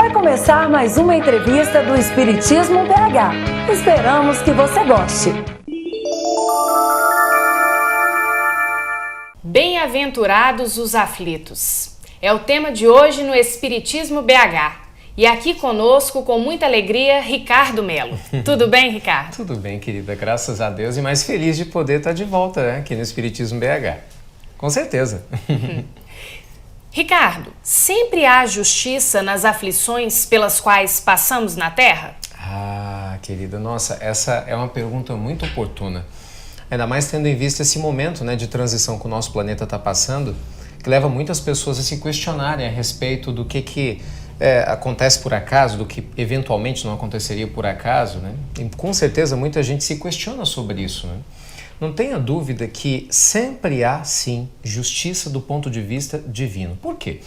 Vai começar mais uma entrevista do Espiritismo BH. Esperamos que você goste. Bem-aventurados os aflitos. É o tema de hoje no Espiritismo BH. E aqui conosco, com muita alegria, Ricardo Melo. Tudo bem, Ricardo? Tudo bem, querida. Graças a Deus. E mais feliz de poder estar de volta, né, aqui no Espiritismo BH. Com certeza. Ricardo, sempre há justiça nas aflições pelas quais passamos na Terra? Ah, querida, nossa, essa é uma pergunta muito oportuna. Ainda mais tendo em vista esse momento, né, de transição que o nosso planeta está passando, que leva muitas pessoas a se questionarem a respeito do que acontece por acaso, do que eventualmente não aconteceria por acaso, né? E com certeza muita gente se questiona sobre isso, né? Não tenha dúvida que sempre há, sim, justiça do ponto de vista divino. Por quê?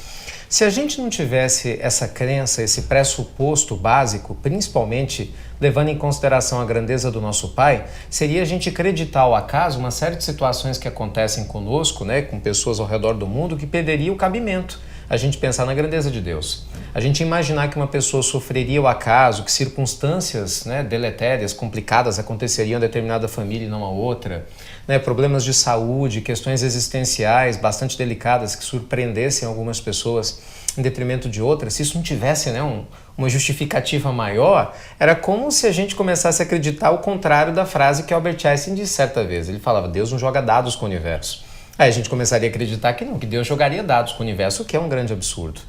Se a gente não tivesse essa crença, esse pressuposto básico, principalmente levando em consideração a grandeza do nosso Pai, seria a gente acreditar ao acaso uma série de situações que acontecem conosco, né, com pessoas ao redor do mundo, que perderia o cabimento. A gente pensar na grandeza de Deus. A gente imaginar que uma pessoa sofreria ao acaso, que circunstâncias, né, deletérias, complicadas aconteceriam a determinada família e não a outra, né, problemas de saúde, questões existenciais bastante delicadas que surpreendessem algumas pessoas em detrimento de outras, se isso não tivesse, né, uma justificativa maior, era como se a gente começasse a acreditar o contrário da frase que Albert Einstein disse certa vez. Ele falava, Deus não joga dados com o universo. Aí a gente começaria a acreditar que não, que Deus jogaria dados com o universo, o que é um grande absurdo.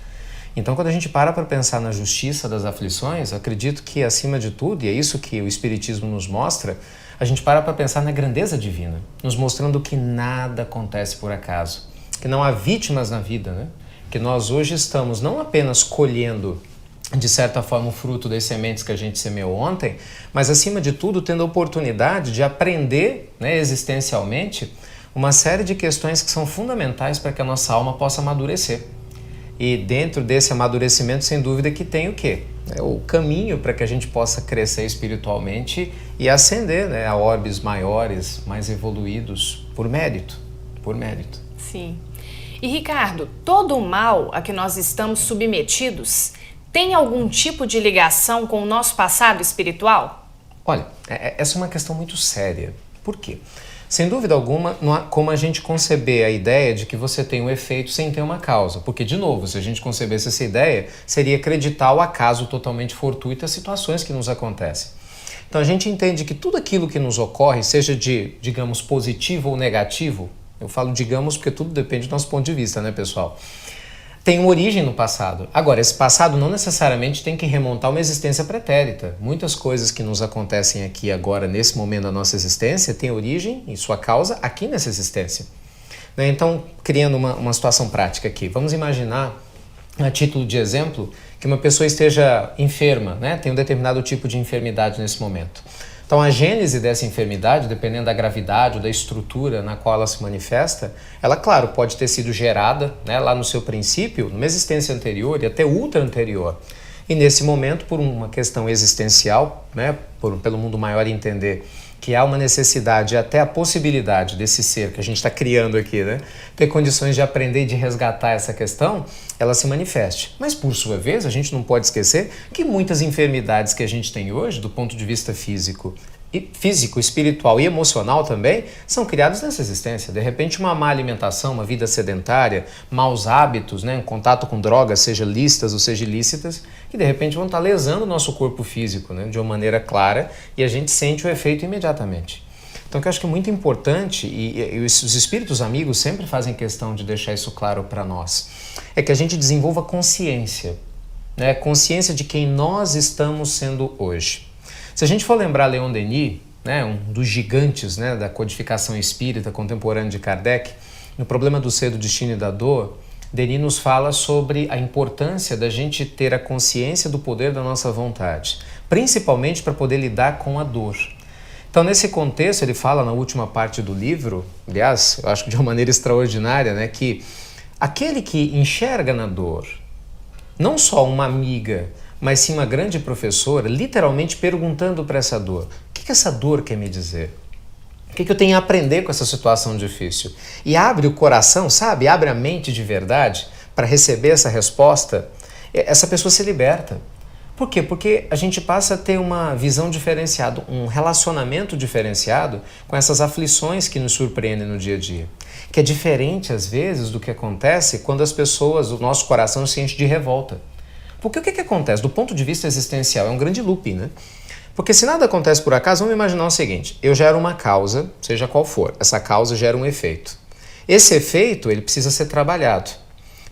Então, quando a gente para pensar na justiça das aflições, acredito que, acima de tudo, e é isso que o Espiritismo nos mostra, a gente para pensar na grandeza divina, nos mostrando que nada acontece por acaso, que não há vítimas na vida, né? Que nós hoje estamos não apenas colhendo, de certa forma, o fruto das sementes que a gente semeou ontem, mas, acima de tudo, tendo a oportunidade de aprender, né, existencialmente, uma série de questões que são fundamentais para que a nossa alma possa amadurecer. E dentro desse amadurecimento, sem dúvida, que tem o quê? É o caminho para que a gente possa crescer espiritualmente e ascender, né, a orbes maiores, mais evoluídos, por mérito. Por mérito. Sim. E Ricardo, todo o mal a que nós estamos submetidos tem algum tipo de ligação com o nosso passado espiritual? Olha, essa é uma questão muito séria. Por quê? Sem dúvida alguma, não há como a gente conceber a ideia de que você tem um efeito sem ter uma causa. Porque, de novo, se a gente concebesse essa ideia, seria acreditar o acaso totalmente fortuito às situações que nos acontecem. Então a gente entende que tudo aquilo que nos ocorre, seja de, digamos, positivo ou negativo, eu falo digamos porque tudo depende do nosso ponto de vista, né, pessoal? Tem uma origem no passado. Agora, esse passado não necessariamente tem que remontar uma existência pretérita. Muitas coisas que nos acontecem aqui agora, nesse momento da nossa existência, têm origem e sua causa aqui nessa existência. Então, criando uma situação prática aqui, vamos imaginar, a título de exemplo, que uma pessoa esteja enferma, né? Tem um determinado tipo de enfermidade nesse momento. Então, a gênese dessa enfermidade, dependendo da gravidade ou da estrutura na qual ela se manifesta, ela, claro, pode ter sido gerada, né, lá no seu princípio, numa existência anterior e até ultra anterior. E nesse momento, por uma questão existencial, né, pelo mundo maior entender que há uma necessidade e até a possibilidade desse ser que a gente está criando aqui, né, ter condições de aprender e de resgatar essa questão, ela se manifeste. Mas, por sua vez, a gente não pode esquecer que muitas enfermidades que a gente tem hoje, do ponto de vista físico, espiritual e emocional também, são criados nessa existência. De repente, uma má alimentação, uma vida sedentária, maus hábitos, né, contato com drogas, seja lícitas ou seja ilícitas, que de repente vão estar lesando o nosso corpo físico, né, de uma maneira clara, e a gente sente o efeito imediatamente. Então, o que eu acho que é muito importante, e os espíritos amigos sempre fazem questão de deixar isso claro para nós, é que a gente desenvolva consciência, né, consciência de quem nós estamos sendo hoje. Se a gente for lembrar Leon Denis, né, um dos gigantes, né, da codificação espírita contemporânea de Kardec, no Problema do Ser, do Destino e da Dor, Denis nos fala sobre a importância da gente ter a consciência do poder da nossa vontade, principalmente para poder lidar com a dor. Então, nesse contexto, ele fala na última parte do livro, aliás, eu acho que de uma maneira extraordinária, né, que aquele que enxerga na dor não só uma amiga, mas sim uma grande professora, literalmente perguntando para essa dor, o que essa dor quer me dizer? O que eu tenho a aprender com essa situação difícil? E abre o coração, sabe? Abre a mente de verdade para receber essa resposta. essa pessoa se liberta. Por quê? Porque a gente passa a ter uma visão diferenciada, um relacionamento diferenciado com essas aflições que nos surpreendem no dia a dia. Que é diferente, às vezes, do que acontece quando as pessoas, o nosso coração se enche de revolta. Porque o que acontece? Do ponto de vista existencial, é um grande looping, né? Porque se nada acontece por acaso, vamos imaginar o seguinte, eu gero uma causa, seja qual for, essa causa gera um efeito. Esse efeito, ele precisa ser trabalhado.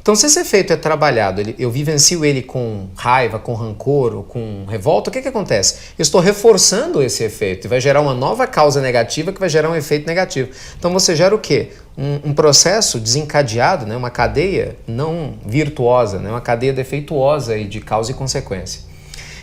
Então, se esse efeito é trabalhado, eu vivencio ele com raiva, com rancor ou com revolta, o que acontece? Eu estou reforçando esse efeito e vai gerar uma nova causa negativa que vai gerar um efeito negativo. Então, você gera o quê? Um processo desencadeado, né? Uma cadeia não virtuosa, né? Uma cadeia defeituosa aí de causa e consequência.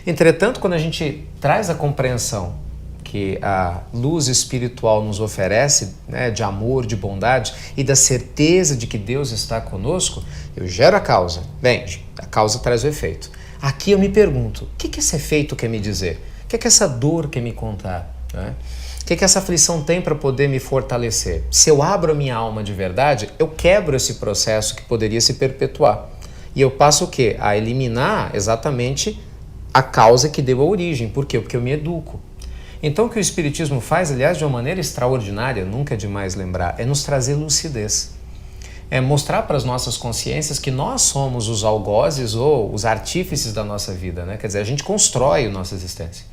Entretanto, quando a gente traz a compreensão que a luz espiritual nos oferece, né, de amor, de bondade e da certeza de que Deus está conosco, eu gero a causa. Bem, a causa traz o efeito. Aqui eu me pergunto, o que esse efeito quer me dizer? O que essa dor quer me contar? Né? O que essa aflição tem para poder me fortalecer? Se eu abro a minha alma de verdade, eu quebro esse processo que poderia se perpetuar. E eu passo o quê? A eliminar exatamente a causa que deu a origem. Por quê? Porque eu me educo. Então o que o Espiritismo faz, aliás, de uma maneira extraordinária, nunca é demais lembrar, é nos trazer lucidez. É mostrar para as nossas consciências que nós somos os algozes ou os artífices da nossa vida, né? Quer dizer, a gente constrói a nossa existência.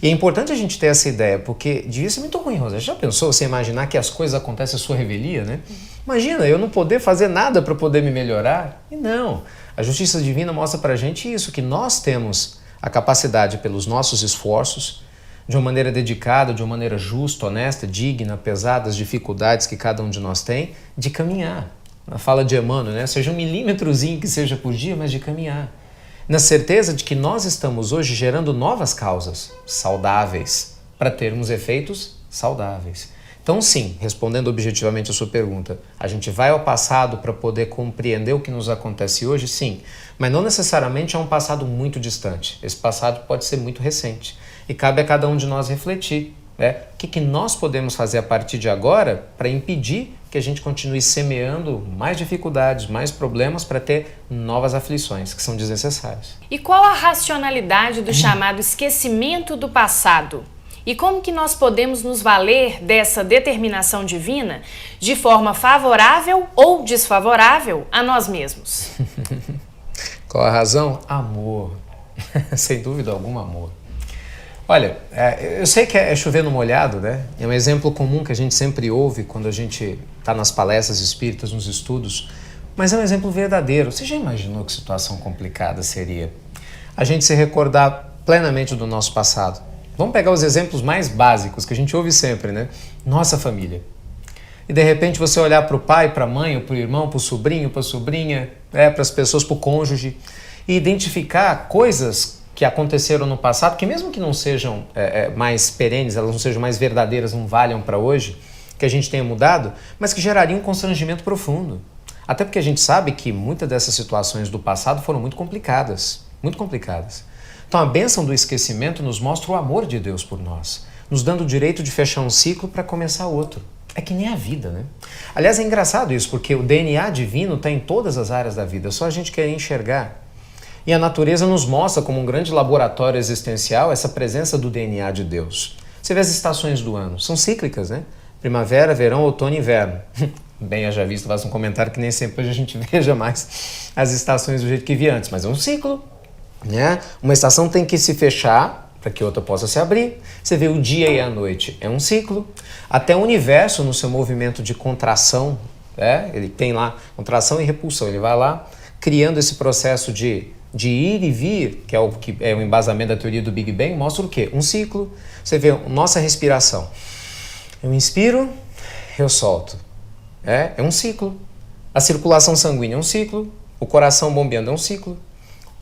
E é importante a gente ter essa ideia, porque devia ser muito ruim, Rosa. Já pensou você imaginar que as coisas acontecem à sua revelia, né? Imagina, eu não poder fazer nada para poder me melhorar? E não. A justiça divina mostra para a gente isso, que nós temos a capacidade pelos nossos esforços, de uma maneira dedicada, de uma maneira justa, honesta, digna, apesar das dificuldades que cada um de nós tem, de caminhar. Na fala de Emmanuel, né? Seja um milímetrozinho que seja por dia, mas de caminhar. Na certeza de que nós estamos hoje gerando novas causas saudáveis para termos efeitos saudáveis. Então sim, respondendo objetivamente a sua pergunta, a gente vai ao passado para poder compreender o que nos acontece hoje? Sim, mas não necessariamente é um passado muito distante. Esse passado pode ser muito recente. E cabe a cada um de nós refletir, né? O que nós podemos fazer a partir de agora para impedir que a gente continue semeando mais dificuldades, mais problemas para ter novas aflições que são desnecessárias. E qual a racionalidade do chamado esquecimento do passado? E como que nós podemos nos valer dessa determinação divina de forma favorável ou desfavorável a nós mesmos? Qual a razão? Amor. Sem dúvida alguma, amor. Olha, eu sei que é chover no molhado, né? É um exemplo comum que a gente sempre ouve quando a gente está nas palestras espíritas, nos estudos, mas é um exemplo verdadeiro. Você já imaginou que situação complicada seria? A gente se recordar plenamente do nosso passado. Vamos pegar os exemplos mais básicos que a gente ouve sempre, né? Nossa família. E de repente você olhar para o pai, para a mãe, ou para o irmão, para o sobrinho, para a sobrinha, para as pessoas, para o cônjuge, e identificar coisas que aconteceram no passado, que mesmo que não sejam mais perenes, elas não sejam mais verdadeiras, não valham para hoje, que a gente tenha mudado, mas que gerariam um constrangimento profundo. Até porque a gente sabe que muitas dessas situações do passado foram muito complicadas, muito complicadas. Então a bênção do esquecimento nos mostra o amor de Deus por nós, nos dando o direito de fechar um ciclo para começar outro. É que nem a vida, né? Aliás, é engraçado isso, porque o DNA divino está em todas as áreas da vida, só a gente quer enxergar. E a natureza nos mostra como um grande laboratório existencial essa presença do DNA de Deus. Você vê as estações do ano, são cíclicas, né? Primavera, verão, outono e inverno. Bem, eu já visto, faço um comentário que nem sempre hoje a gente veja mais as estações do jeito que via antes, mas é um ciclo, né? Uma estação tem que se fechar para que outra possa se abrir. Você vê o dia e a noite, é um ciclo. Até o universo no seu movimento de contração, ele tem lá contração e repulsão, ele vai lá criando esse processo de ir e vir, que é o embasamento da teoria do Big Bang, mostra o quê? Um ciclo. Você vê nossa respiração. Eu inspiro, eu solto. É um ciclo. A circulação sanguínea é um ciclo. O coração bombeando é um ciclo.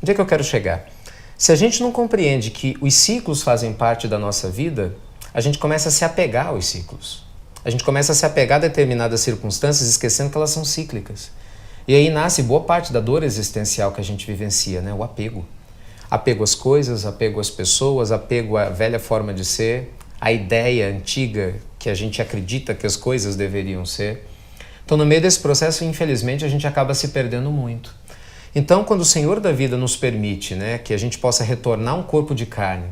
Onde é que eu quero chegar? Se a gente não compreende que os ciclos fazem parte da nossa vida, a gente começa a se apegar aos ciclos. A gente começa a se apegar a determinadas circunstâncias, esquecendo que elas são cíclicas. E aí nasce boa parte da dor existencial que a gente vivencia, né? O apego. Apego às coisas, apego às pessoas, apego à velha forma de ser, à ideia antiga que a gente acredita que as coisas deveriam ser. Então, no meio desse processo, infelizmente, a gente acaba se perdendo muito. Então, quando o Senhor da vida nos permite, né, que a gente possa retornar a um corpo de carne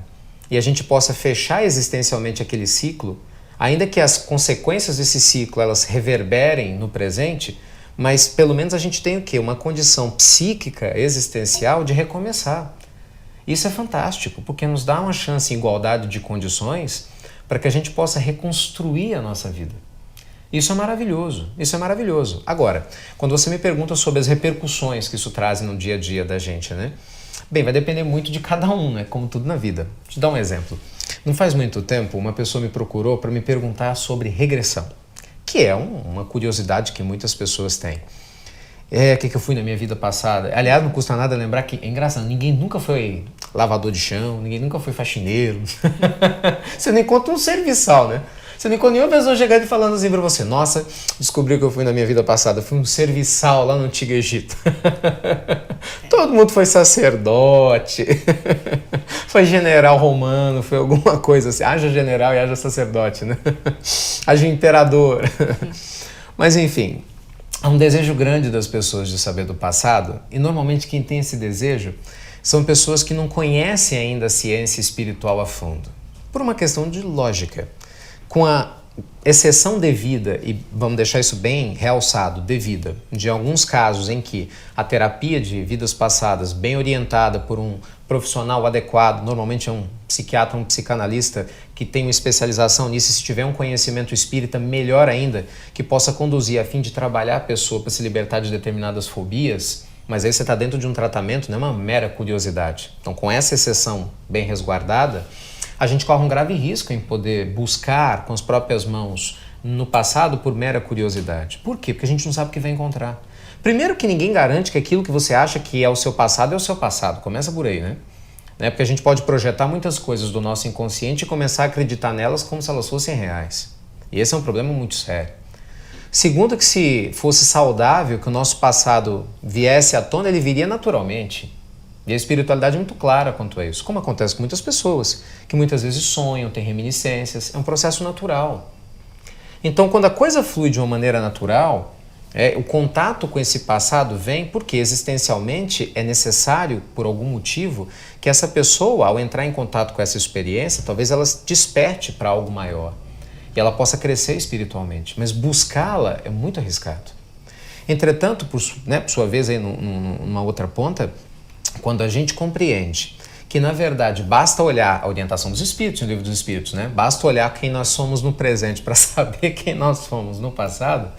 e a gente possa fechar existencialmente aquele ciclo, ainda que as consequências desse ciclo elas reverberem no presente, mas pelo menos a gente tem o quê? Uma condição psíquica, existencial de recomeçar. Isso é fantástico, porque nos dá uma chance em igualdade de condições para que a gente possa reconstruir a nossa vida. Isso é maravilhoso, isso é maravilhoso. Agora, quando você me pergunta sobre as repercussões que isso traz no dia a dia da gente, né? Bem, vai depender muito de cada um, né? Como tudo na vida. Vou te dar um exemplo. Não faz muito tempo, uma pessoa me procurou para me perguntar sobre regressão, que é uma curiosidade que muitas pessoas têm. O que eu fui na minha vida passada? Aliás, não custa nada lembrar que, é engraçado, ninguém nunca foi lavador de chão, ninguém nunca foi faxineiro. Você não encontra um serviçal, né? Você não encontra nenhuma pessoa chegando e falando assim pra você: nossa, descobri que eu fui na minha vida passada, fui um serviçal lá no Antigo Egito. Todo mundo foi sacerdote, foi general romano, foi alguma coisa assim. Haja general e haja sacerdote, né? Haja imperador. Mas enfim, há um desejo grande das pessoas de saber do passado, e normalmente quem tem esse desejo são pessoas que não conhecem ainda a ciência espiritual a fundo, por uma questão de lógica. Com a exceção devida, e vamos deixar isso bem realçado, devida, de alguns casos em que a terapia de vidas passadas, bem orientada por um profissional adequado, normalmente é um psiquiatra, um psicanalista que tem uma especialização nisso, e se tiver um conhecimento espírita, melhor ainda, que possa conduzir a fim de trabalhar a pessoa para se libertar de determinadas fobias, mas aí você está dentro de um tratamento, não é uma mera curiosidade. Então, com essa exceção bem resguardada, a gente corre um grave risco em poder buscar com as próprias mãos no passado por mera curiosidade. Por quê? Porque a gente não sabe o que vai encontrar. Primeiro que ninguém garante que aquilo que você acha que é o seu passado é o seu passado. Começa por aí, né? Porque a gente pode projetar muitas coisas do nosso inconsciente e começar a acreditar nelas como se elas fossem reais. E esse é um problema muito sério. Segundo, que se fosse saudável, que o nosso passado viesse à tona, ele viria naturalmente. E a espiritualidade é muito clara quanto a isso, como acontece com muitas pessoas, que muitas vezes sonham, têm reminiscências, é um processo natural. Então, quando a coisa flui de uma maneira natural, o contato com esse passado vem porque existencialmente é necessário, por algum motivo, que essa pessoa, ao entrar em contato com essa experiência, talvez ela desperte para algo maior e ela possa crescer espiritualmente, mas buscá-la é muito arriscado. Entretanto, por sua vez, aí numa outra ponta, quando a gente compreende que, na verdade, basta olhar a orientação dos Espíritos, no Livro dos Espíritos, né? Basta olhar quem nós somos no presente para saber quem nós fomos no passado,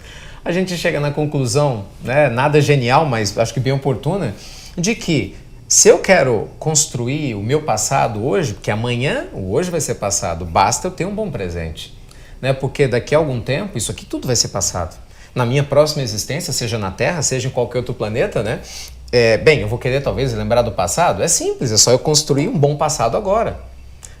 a gente chega na conclusão, né, nada genial, mas acho que bem oportuna, de que se eu quero construir o meu passado hoje, porque amanhã o hoje vai ser passado, basta eu ter um bom presente, né? Porque daqui a algum tempo isso aqui tudo vai ser passado. Na minha próxima existência, seja na Terra, seja em qualquer outro planeta, né? Bem, eu vou querer talvez lembrar do passado? É simples, é só eu construir um bom passado agora,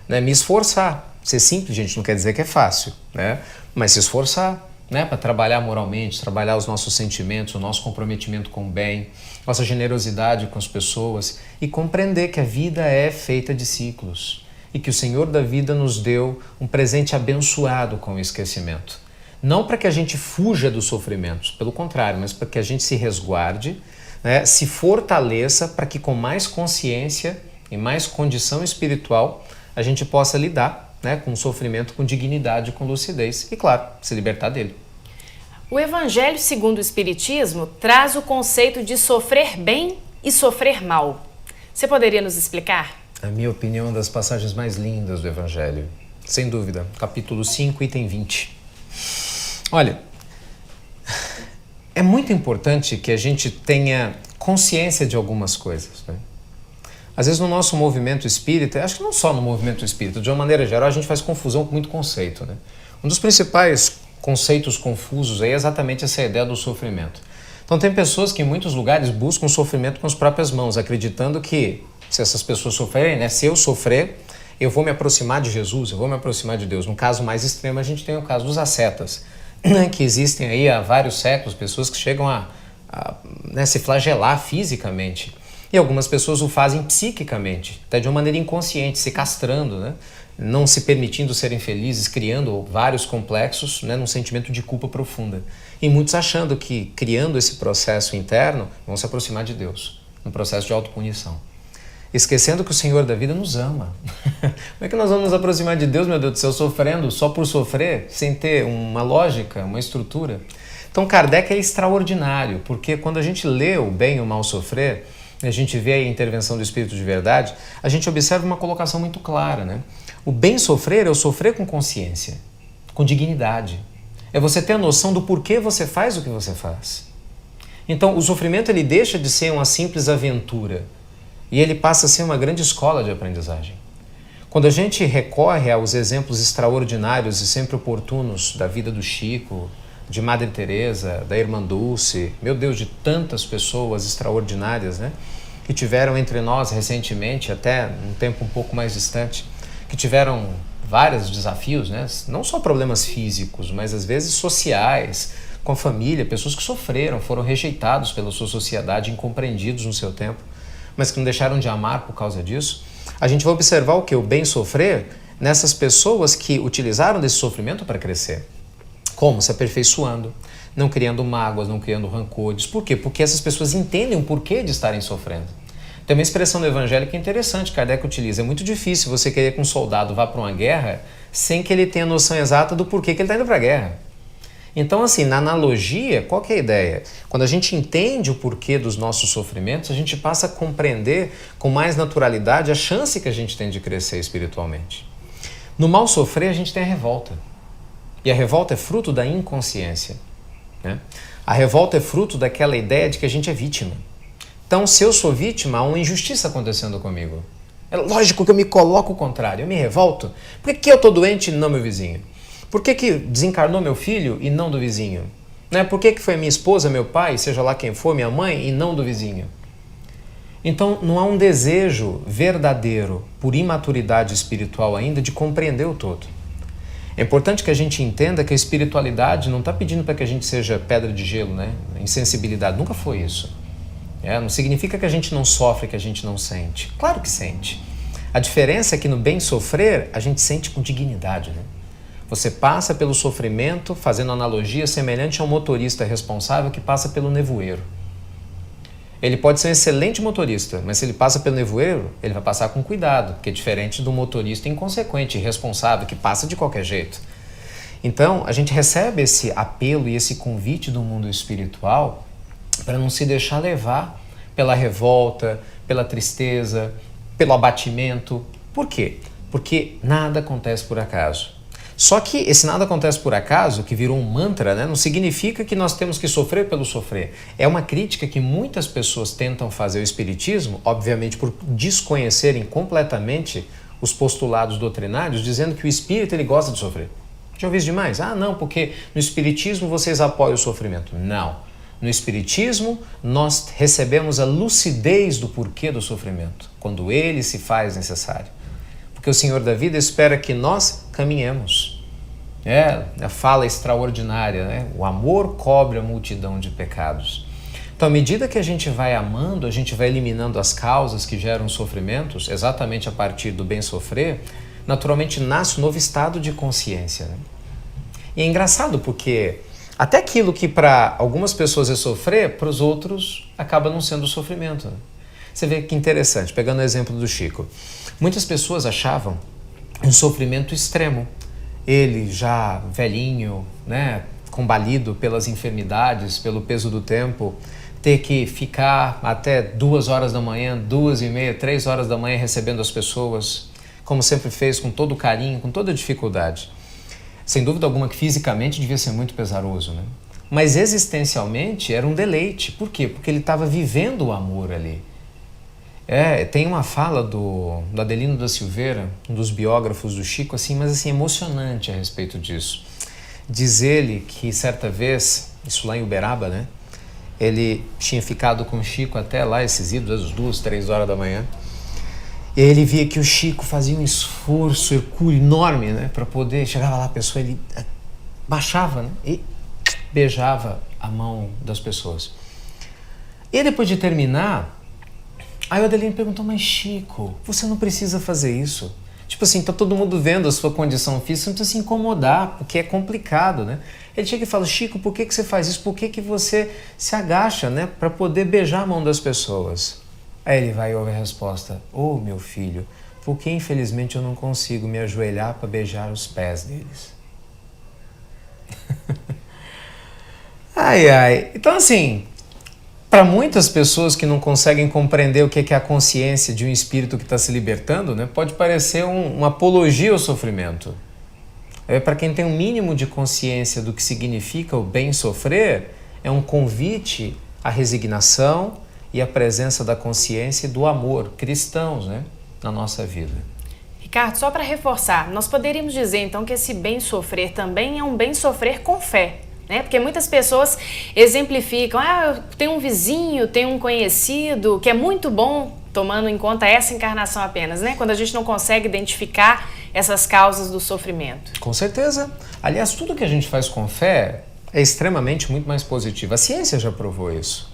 né? Me esforçar. Ser simples, gente, não quer dizer que é fácil, né? Mas se esforçar, né? Para trabalhar moralmente, trabalhar os nossos sentimentos, o nosso comprometimento com o bem, nossa generosidade com as pessoas e compreender que a vida é feita de ciclos e que o Senhor da vida nos deu um presente abençoado com o esquecimento. Não para que a gente fuja dos sofrimentos, pelo contrário, mas para que a gente se resguarde, né, se fortaleça para que com mais consciência e mais condição espiritual a gente possa lidar, né, com o sofrimento com dignidade, com lucidez e, claro, se libertar dele. O Evangelho segundo o Espiritismo traz o conceito de sofrer bem e sofrer mal. Você poderia nos explicar? A minha opinião é uma das passagens mais lindas do Evangelho, sem dúvida, capítulo 5, item 20. Olha, é muito importante que a gente tenha consciência de algumas coisas, né? Às vezes no nosso movimento espírita, acho que não só no movimento espírita, de uma maneira geral a gente faz confusão com muito conceito, né? Um dos principais conceitos confusos aí é exatamente essa ideia do sofrimento. Então tem pessoas que em muitos lugares buscam sofrimento com as próprias mãos, acreditando que se essas pessoas sofrerem, né, se eu sofrer, eu vou me aproximar de Jesus, eu vou me aproximar de Deus. No caso mais extremo a gente tem o caso dos ascetas, que existem aí há vários séculos, pessoas que chegam a se flagelar fisicamente. E algumas pessoas o fazem psiquicamente, até de uma maneira inconsciente, se castrando, né? Não se permitindo serem felizes, criando vários complexos, né, num sentimento de culpa profunda. E muitos achando que, criando esse processo interno, vão se aproximar de Deus. no processo de autopunição. Esquecendo que o Senhor da vida nos ama. Como é que nós vamos nos aproximar de Deus, meu Deus do céu, sofrendo só por sofrer, sem ter uma lógica, uma estrutura? Então Kardec é extraordinário, porque quando a gente lê o Bem e o Mal Sofrer, a gente vê a intervenção do Espírito de Verdade, a gente observa uma colocação muito clara, né? O bem sofrer é o sofrer com consciência, com dignidade. É você ter a noção do porquê você faz o que você faz. Então, o sofrimento ele deixa de ser uma simples aventura e ele passa a ser uma grande escola de aprendizagem. Quando a gente recorre aos exemplos extraordinários e sempre oportunos da vida do Chico, de Madre Teresa, da Irmã Dulce, meu Deus, de tantas pessoas extraordinárias, né, que tiveram entre nós recentemente, até um tempo um pouco mais distante, que tiveram vários desafios, né, não só problemas físicos, mas às vezes sociais, com a família, pessoas que sofreram, foram rejeitados pela sua sociedade, incompreendidos no seu tempo, mas que não deixaram de amar por causa disso. A gente vai observar o que? O bem sofrer nessas pessoas que utilizaram desse sofrimento para crescer. Como? Se aperfeiçoando, não criando mágoas, não criando rancores. Por quê? Porque essas pessoas entendem o porquê de estarem sofrendo. Tem uma expressão no Evangelho que é interessante, Kardec utiliza. É muito difícil você querer que um soldado vá para uma guerra sem que ele tenha noção exata do porquê que ele está indo para a guerra. Então, assim, na analogia, qual que é a ideia? Quando a gente entende o porquê dos nossos sofrimentos, a gente passa a compreender com mais naturalidade a chance que a gente tem de crescer espiritualmente. No mal sofrer, a gente tem a revolta. E a revolta é fruto da inconsciência, né? A revolta é fruto daquela ideia de que a gente é vítima. Então, se eu sou vítima, há uma injustiça acontecendo comigo. É lógico que eu me coloco o contrário, eu me revolto. Por que eu estou doente e não meu vizinho? Por que desencarnou meu filho e não do vizinho? Né? Por que foi minha esposa, meu pai, seja lá quem for, minha mãe, e não do vizinho? Então, não há um desejo verdadeiro, por imaturidade espiritual ainda, de compreender o todo. É importante que a gente entenda que a espiritualidade não está pedindo para que a gente seja pedra de gelo, né? Insensibilidade, nunca foi isso. Não significa que a gente não sofre, que a gente não sente. Claro que sente. A diferença é que no bem sofrer, a gente sente com dignidade, né? Você passa pelo sofrimento, fazendo analogia semelhante a um motorista responsável que passa pelo nevoeiro. Ele pode ser um excelente motorista, mas se ele passa pelo nevoeiro, ele vai passar com cuidado, que é diferente do motorista inconsequente, irresponsável, que passa de qualquer jeito. Então, a gente recebe esse apelo e esse convite do mundo espiritual para não se deixar levar pela revolta, pela tristeza, pelo abatimento. Por quê? Porque nada acontece por acaso. Só que esse nada acontece por acaso, que virou um mantra, né, não significa que nós temos que sofrer pelo sofrer. É uma crítica que muitas pessoas tentam fazer ao Espiritismo, obviamente por desconhecerem completamente os postulados doutrinários, dizendo que o espírito ele gosta de sofrer. Já ouvi isso demais? Ah, não, porque no Espiritismo vocês apoiam o sofrimento. Não. No Espiritismo nós recebemos a lucidez do porquê do sofrimento, quando ele se faz necessário. Porque o Senhor da vida espera que nós caminhemos. A fala extraordinária, né? O amor cobre a multidão de pecados. Então, à medida que a gente vai amando, a gente vai eliminando as causas que geram sofrimentos, exatamente a partir do bem sofrer, naturalmente nasce um novo estado de consciência, né? E é engraçado porque até aquilo que para algumas pessoas é sofrer, para os outros acaba não sendo sofrimento, né? Você vê que interessante, pegando o exemplo do Chico. Muitas pessoas achavam um sofrimento extremo. Ele já velhinho, né, combalido pelas enfermidades, pelo peso do tempo, ter que ficar até 2 horas da manhã, 2h30, 3 horas da manhã recebendo as pessoas, como sempre fez, com todo carinho, com toda dificuldade. Sem dúvida alguma que fisicamente devia ser muito pesaroso, né? Mas existencialmente era um deleite. Por quê? Porque ele estava vivendo o amor ali. Tem uma fala do Adelino da Silveira, um dos biógrafos do Chico, assim, mas assim, emocionante a respeito disso. Diz ele que certa vez, isso lá em Uberaba, né? Ele tinha ficado com o Chico até lá, esses idos, às 2, 3 horas da manhã. E aí ele via que o Chico fazia um esforço hercúleo enorme, né? Para poder, chegava lá a pessoa, ele baixava, né? E beijava a mão das pessoas. E depois de terminar, aí o Adelino perguntou, mas Chico, você não precisa fazer isso. Tipo assim, tá todo mundo vendo a sua condição física, você não precisa se incomodar, porque é complicado, né? Ele chega e fala, Chico, por que você faz isso? Por que você se agacha, né? Para poder beijar a mão das pessoas? Aí ele vai e ouve a resposta: "Oh, meu filho, por que infelizmente eu não consigo me ajoelhar para beijar os pés deles?" Ai, ai. Então, assim, para muitas pessoas que não conseguem compreender o que é a consciência de um espírito que está se libertando, né, pode parecer uma apologia ao sofrimento. Para quem tem um mínimo de consciência do que significa o bem sofrer, é um convite à resignação e à presença da consciência e do amor cristãos, né, na nossa vida. Ricardo, só para reforçar, nós poderíamos dizer então que esse bem sofrer também é um bem sofrer com fé, né? Porque muitas pessoas exemplificam: eu tenho um vizinho, tenho um conhecido que é muito bom, tomando em conta essa encarnação apenas, né? Quando a gente não consegue identificar essas causas do sofrimento. Com certeza. Aliás, tudo que a gente faz com fé é extremamente muito mais positivo. A ciência já provou isso.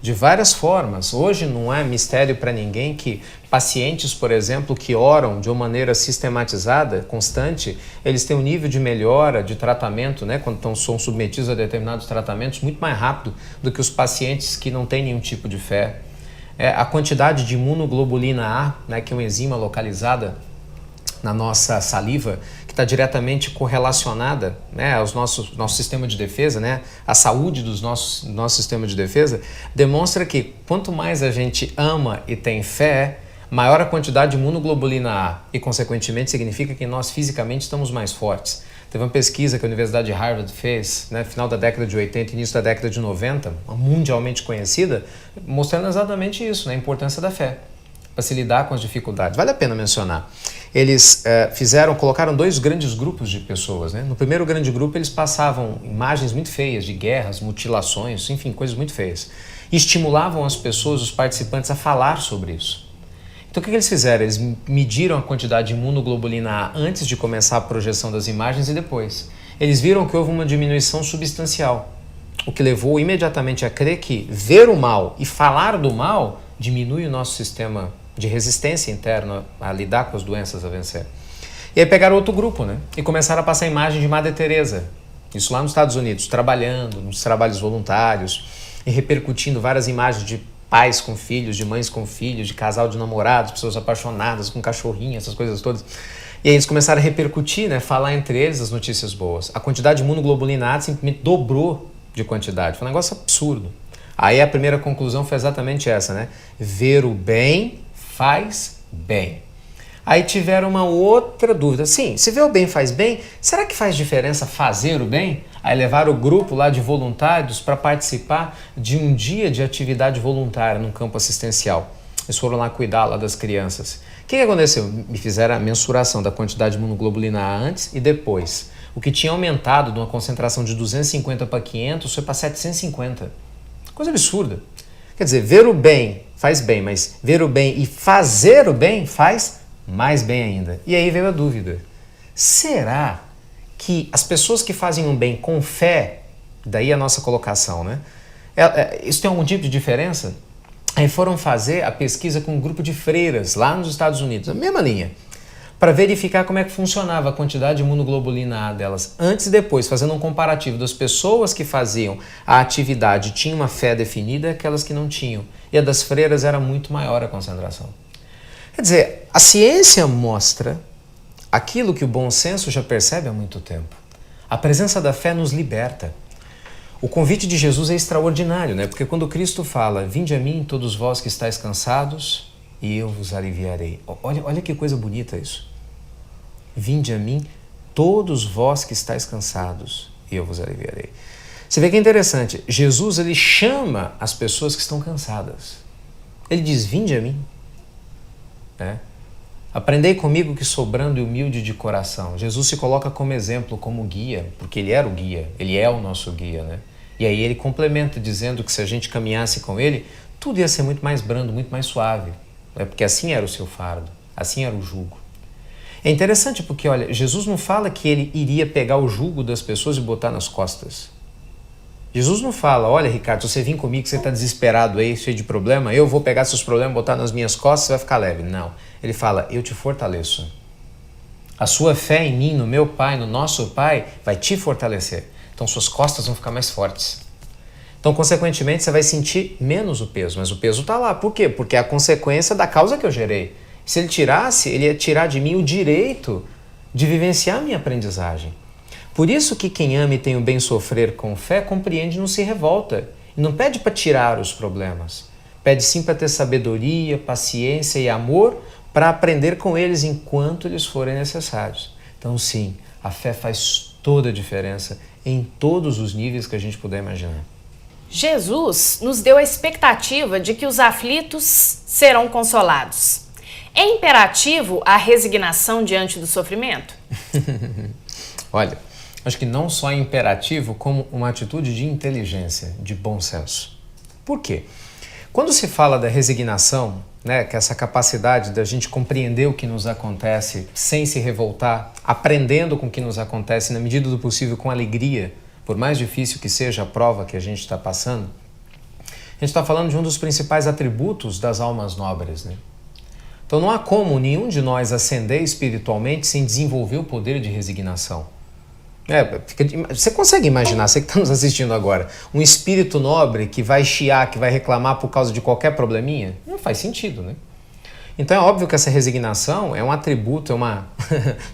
De várias formas. Hoje não é mistério para ninguém que pacientes, por exemplo, que oram de uma maneira sistematizada, constante, eles têm um nível de melhora de tratamento, né, quando são submetidos a determinados tratamentos, muito mais rápido do que os pacientes que não têm nenhum tipo de fé. A quantidade de imunoglobulina A, né, que é uma enzima localizada na nossa saliva, que está diretamente correlacionada, né, ao nosso sistema de defesa, né, à saúde do nosso sistema de defesa, demonstra que quanto mais a gente ama e tem fé, maior a quantidade de imunoglobulina A e, consequentemente, significa que nós fisicamente estamos mais fortes. Teve uma pesquisa que a Universidade de Harvard fez, né, final da década de 80 e início da década de 90, mundialmente conhecida, mostrando exatamente isso, né, a importância da fé para se lidar com as dificuldades. Vale a pena mencionar. Eles colocaram 2 grandes grupos de pessoas, né? No primeiro grande grupo eles passavam imagens muito feias de guerras, mutilações, enfim, coisas muito feias. E estimulavam as pessoas, os participantes, a falar sobre isso. Então o que eles fizeram? Eles mediram a quantidade de imunoglobulina A antes de começar a projeção das imagens e depois. Eles viram que houve uma diminuição substancial, o que levou imediatamente a crer que ver o mal e falar do mal diminui o nosso sistema de resistência interna a lidar com as doenças, a vencer. E aí pegaram outro grupo, né? E começaram a passar imagem de Madre Teresa, isso lá nos Estados Unidos, trabalhando nos trabalhos voluntários e repercutindo várias imagens de pais com filhos, de mães com filhos, de casal de namorados, pessoas apaixonadas, com cachorrinho, essas coisas todas. E aí eles começaram a repercutir, né? Falar entre eles as notícias boas. A quantidade de imunoglobulina A simplesmente dobrou de quantidade. Foi um negócio absurdo. Aí a primeira conclusão foi exatamente essa, né? Ver o bem faz bem. Aí tiveram uma outra dúvida. Sim, se ver o bem faz bem, será que faz diferença fazer o bem? Aí levaram o grupo lá de voluntários para participar de um dia de atividade voluntária num campo assistencial. Eles foram lá cuidar lá das crianças. O que aconteceu? Me fizeram a mensuração da quantidade de imunoglobulina A antes e depois. O que tinha aumentado de uma concentração de 250 para 500 foi para 750. Coisa absurda. Quer dizer, ver o bem faz bem, mas ver o bem e fazer o bem faz mais bem ainda. E aí veio a dúvida. Será que as pessoas que fazem um bem com fé, daí a nossa colocação, né? Isso tem algum tipo de diferença? Aí foram fazer a pesquisa com um grupo de freiras lá nos Estados Unidos, a mesma linha, para verificar como é que funcionava a quantidade de imunoglobulina A delas antes e depois, fazendo um comparativo das pessoas que faziam a atividade e tinham uma fé definida e aquelas que não tinham. E a das freiras era muito maior a concentração. Quer dizer, a ciência mostra aquilo que o bom senso já percebe há muito tempo. A presença da fé nos liberta. O convite de Jesus é extraordinário, né? Porque quando Cristo fala: "Vinde a mim, todos vós que estáis cansados, e eu vos aliviarei". Olha que coisa bonita isso. Vinde a mim, todos vós que estáis cansados, e eu vos aliviarei. Você vê que é interessante. Jesus, ele chama as pessoas que estão cansadas. Ele diz: "Vinde a mim". Né? Aprendei comigo que sou brando e humilde de coração. Jesus se coloca como exemplo, como guia, porque ele era o guia, ele é o nosso guia, né? E aí ele complementa dizendo que se a gente caminhasse com ele, tudo ia ser muito mais brando, muito mais suave. Porque assim era o seu fardo, assim era o jugo. É interessante porque, olha, Jesus não fala que ele iria pegar o jugo das pessoas e botar nas costas. Jesus não fala: "Olha, Ricardo, se você vir comigo que você está desesperado aí, cheio de problema, eu vou pegar seus problemas, botar nas minhas costas, você vai ficar leve". Não. Ele fala: "Eu te fortaleço. A sua fé em mim, no meu Pai, no nosso Pai, vai te fortalecer. Então suas costas vão ficar mais fortes". Então, consequentemente, você vai sentir menos o peso, mas o peso está lá. Por quê? Porque é a consequência da causa que eu gerei. Se ele tirasse, ele ia tirar de mim o direito de vivenciar a minha aprendizagem. Por isso que quem ama e tem o bem sofrer com fé, compreende e não se revolta. E não pede para tirar os problemas. Pede sim para ter sabedoria, paciência e amor para aprender com eles enquanto eles forem necessários. Então sim, a fé faz toda a diferença em todos os níveis que a gente puder imaginar. Jesus nos deu a expectativa de que os aflitos serão consolados. É imperativo a resignação diante do sofrimento? Olha, acho que não só é imperativo, como uma atitude de inteligência, de bom senso. Por quê? Quando se fala da resignação, né, que é essa capacidade da gente compreender o que nos acontece sem se revoltar, aprendendo com o que nos acontece na medida do possível com alegria, por mais difícil que seja a prova que a gente está passando, a gente está falando de um dos principais atributos das almas nobres, né? Então não há como nenhum de nós ascender espiritualmente sem desenvolver o poder de resignação. Você consegue imaginar, você que está nos assistindo agora, um espírito nobre que vai chiar, que vai reclamar por causa de qualquer probleminha? Não faz sentido, né? Então é óbvio que essa resignação é um atributo, é uma,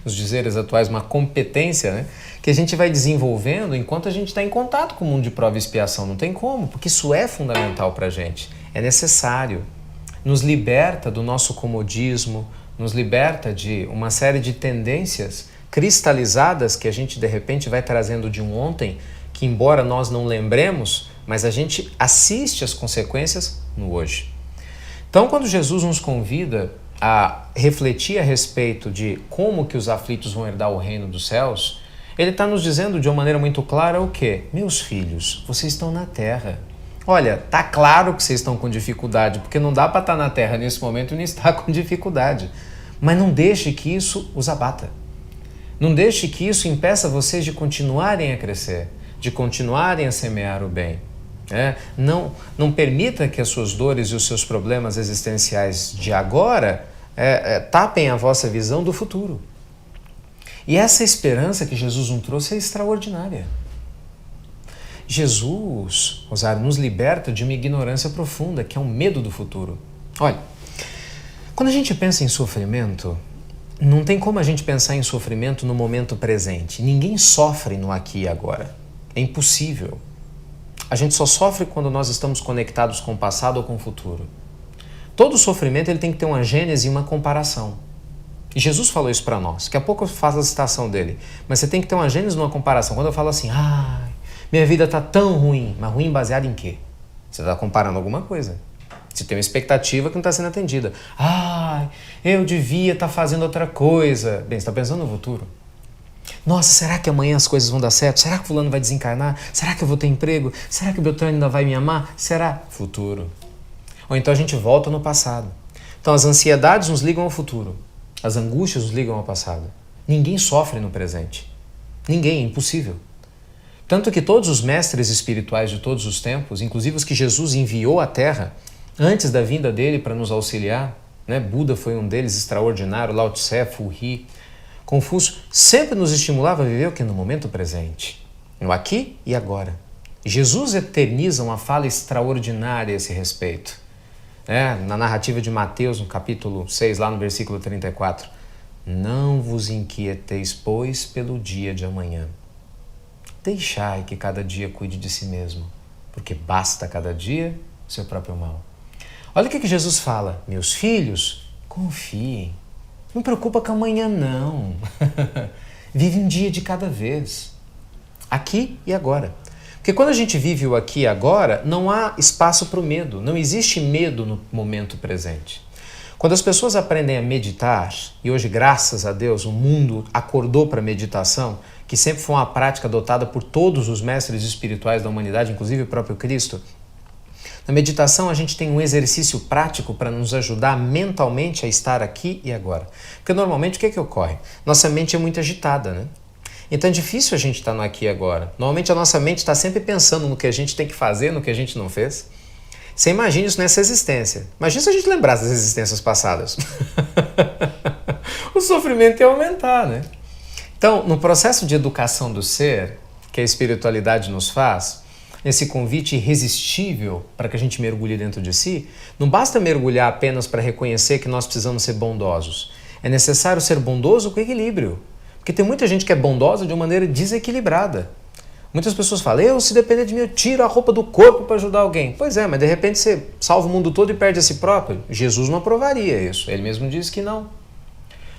nos dizeres atuais, uma competência, né, que a gente vai desenvolvendo enquanto a gente está em contato com o mundo de prova e expiação. Não tem como, porque isso é fundamental para a gente, é necessário. Nos liberta do nosso comodismo, nos liberta de uma série de tendências cristalizadas que a gente de repente vai trazendo de um ontem, que embora nós não lembremos, mas a gente assiste as consequências no hoje. Então, quando Jesus nos convida a refletir a respeito de como que os aflitos vão herdar o reino dos céus, ele está nos dizendo de uma maneira muito clara o quê? Meus filhos, vocês estão na terra. Olha, tá claro que vocês estão com dificuldade, porque não dá para estar na terra nesse momento e não estar com dificuldade. Mas não deixe que isso os abata. Não deixe que isso impeça vocês de continuarem a crescer, de continuarem a semear o bem. Não permita que as suas dores e os seus problemas existenciais de agora tapem a vossa visão do futuro. E essa esperança que Jesus nos trouxe é extraordinária. Jesus, Rosário, nos liberta de uma ignorância profunda, que é um medo do futuro. Olha, quando a gente pensa em sofrimento, não tem como a gente pensar em sofrimento no momento presente. Ninguém sofre no aqui e agora. É impossível. A gente só sofre quando nós estamos conectados com o passado ou com o futuro. Todo sofrimento ele tem que ter uma gênese e uma comparação. E Jesus falou isso para nós. Daqui a pouco eu faço a citação dele. Mas você tem que ter uma gênese e uma comparação. Quando eu falo assim, minha vida está tão ruim, mas ruim baseado em quê? Você está comparando alguma coisa. Você tem uma expectativa que não está sendo atendida. Eu devia estar fazendo outra coisa. Bem, você está pensando no futuro. Nossa, será que amanhã as coisas vão dar certo? Será que o fulano vai desencarnar? Será que eu vou ter emprego? Será que o Beltrano ainda vai me amar? Será? Futuro. Ou então a gente volta no passado. Então as ansiedades nos ligam ao futuro. As angústias nos ligam ao passado. Ninguém sofre no presente. Ninguém, é impossível. Tanto que todos os mestres espirituais de todos os tempos, inclusive os que Jesus enviou à Terra, antes da vinda dele para nos auxiliar, né? Buda foi um deles extraordinário, Lao Tse, Fu Hi, Confúcio, sempre nos estimulava a viver o que? No momento presente, no aqui e agora. Jesus eterniza uma fala extraordinária a esse respeito. Na narrativa de Mateus, no capítulo 6, lá no versículo 34, não vos inquieteis, pois, pelo dia de amanhã. Deixai que cada dia cuide de si mesmo, porque basta cada dia o seu próprio mal. Olha o que Jesus fala. Meus filhos, confiem. Não preocupa com amanhã, não. Vive um dia de cada vez. Aqui e agora. Porque quando a gente vive o aqui e agora, não há espaço para o medo. Não existe medo no momento presente. Quando as pessoas aprendem a meditar, e hoje, graças a Deus, o mundo acordou para a meditação, que sempre foi uma prática adotada por todos os mestres espirituais da humanidade, inclusive o próprio Cristo. Na meditação a gente tem um exercício prático para nos ajudar mentalmente a estar aqui e agora. Porque normalmente o que ocorre? Nossa mente é muito agitada, né? Então é difícil a gente estar no aqui e agora. Normalmente a nossa mente está sempre pensando no que a gente tem que fazer, no que a gente não fez. Você imagina isso nessa existência. Imagina se a gente lembrasse das existências passadas. O sofrimento ia aumentar, né? Então, no processo de educação do ser, que a espiritualidade nos faz, esse convite irresistível para que a gente mergulhe dentro de si, não basta mergulhar apenas para reconhecer que nós precisamos ser bondosos. É necessário ser bondoso com equilíbrio. Porque tem muita gente que é bondosa de uma maneira desequilibrada. Muitas pessoas falam, se depender de mim, eu tiro a roupa do corpo para ajudar alguém. Pois é, mas de repente você salva o mundo todo e perde a si próprio. Jesus não aprovaria isso. Ele mesmo disse que não.